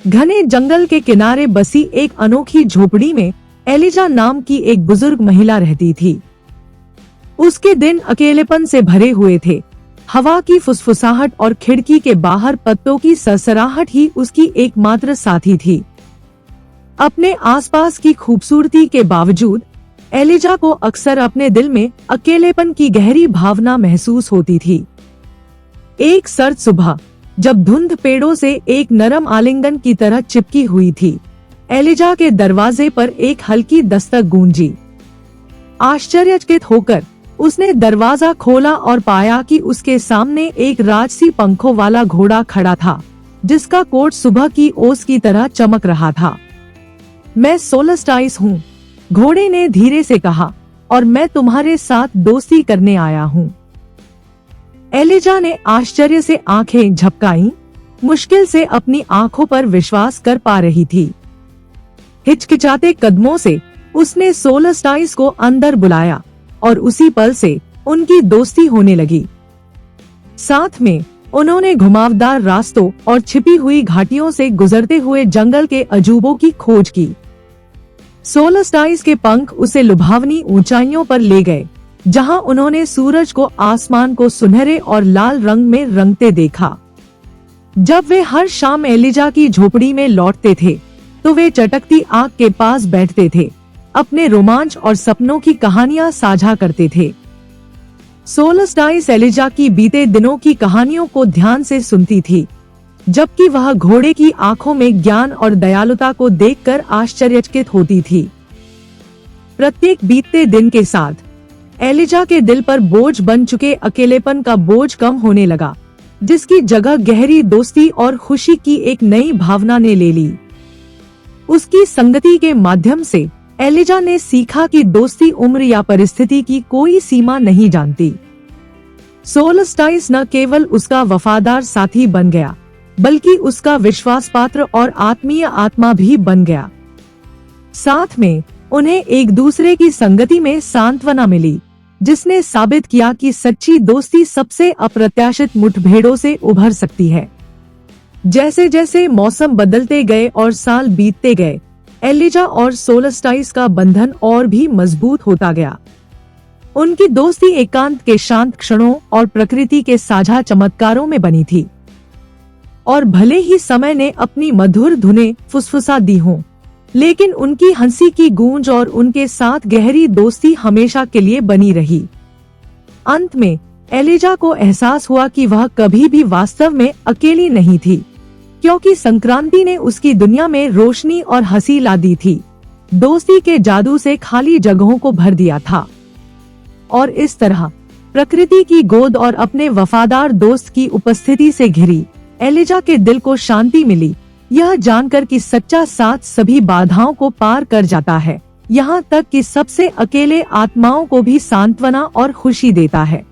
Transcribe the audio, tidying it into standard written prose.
घने जंगल के किनारे बसी एक अनोखी झोपड़ी में एलिजा नाम की एक बुजुर्ग महिला रहती थी। उसके दिन अकेलेपन से भरे हुए थे। हवा की फुसफुसाहट और खिड़की के बाहर पत्तों की सरसराहट ही उसकी एकमात्र साथी थी। अपने आसपास की खूबसूरती के बावजूद एलिजा को अक्सर अपने दिल में अकेलेपन की गहरी भावना महसूस होती थी। एक सर्द सुबह जब धुंध पेड़ों से एक नरम आलिंगन की तरह चिपकी हुई थी, एलिजा के दरवाजे पर एक हल्की दस्तक गूंजी। आश्चर्यचकित होकर उसने दरवाजा खोला और पाया कि उसके सामने एक राजसी पंखों वाला घोड़ा खड़ा था, जिसका कोट सुबह की ओस की तरह चमक रहा था। मैं सोलस्टाइस हूँ, घोड़े ने धीरे से कहा, और मैं तुम्हारे साथ दोस्ती करने आया हूँ। एलिजा ने आश्चर्य से आंखें झपकाईं, मुश्किल से अपनी आंखों पर विश्वास कर पा रही थी। हिचकिचाते कदमों से उसने सोलस्टाइस को अंदर बुलाया और उसी पल से उनकी दोस्ती होने लगी। साथ में उन्होंने घुमावदार रास्तों और छिपी हुई घाटियों से गुजरते हुए जंगल के अजूबों की खोज की। सोलस्टाइस के पंख उसे लुभावनी ऊंचाइयों पर ले गए, जहां उन्होंने सूरज को, आसमान को सुनहरे और लाल रंग में रंगते देखा। जब वे हर शाम एलिजा की झोपड़ी में लौटते थे, तो वे चटकती आग के पास बैठते थे, अपने रोमांच और सपनों की कहानियां साझा करते थे। सोलस्टाइस एलिजा की बीते दिनों की कहानियों को ध्यान से सुनती थी, जबकि वह घोड़े की आंखों में ज्ञान और दयालुता को देखकर आश्चर्यचकित होती थी। प्रत्येक बीतते दिन के साथ एलिजा के दिल पर बोझ बन चुके अकेलेपन का बोझ कम होने लगा, जिसकी जगह गहरी दोस्ती और खुशी की एक नई भावना ने ले ली। उसकी संगति के माध्यम से एलिजा ने सीखा कि दोस्ती उम्र या परिस्थिति की कोई सीमा नहीं जानती। सोलस्टाइस न केवल उसका वफादार साथी बन गया, बल्कि उसका विश्वास पात्र और आत्मीय आत्मा भी बन गया। साथ में उन्हें एक दूसरे की संगति में सांत्वना मिली, जिसने साबित किया कि सच्ची दोस्ती सबसे अप्रत्याशित मुठभेड़ों से उभर सकती है। जैसे जैसे मौसम बदलते गए और साल बीतते गए, एलिजा और सोलस्टाइस का बंधन और भी मजबूत होता गया। उनकी दोस्ती एकांत के शांत क्षणों और प्रकृति के साझा चमत्कारों में बनी थी। और भले ही समय ने अपनी मधुर धुनें फुसफुसा दी हों, लेकिन उनकी हंसी की गूंज और उनके साथ गहरी दोस्ती हमेशा के लिए बनी रही। अंत में एलिजा को एहसास हुआ कि वह कभी भी वास्तव में अकेली नहीं थी, क्योंकि संक्रांति ने उसकी दुनिया में रोशनी और हंसी ला दी थी, दोस्ती के जादू से खाली जगहों को भर दिया था। और इस तरह प्रकृति की गोद और अपने वफादार दोस्त की उपस्थिति से घिरी एलिजा के दिल को शांति मिली, यह जानकर कि सच्चा साथ सभी बाधाओं को पार कर जाता है, यहाँ तक कि सबसे अकेले आत्माओं को भी सांत्वना और खुशी देता है।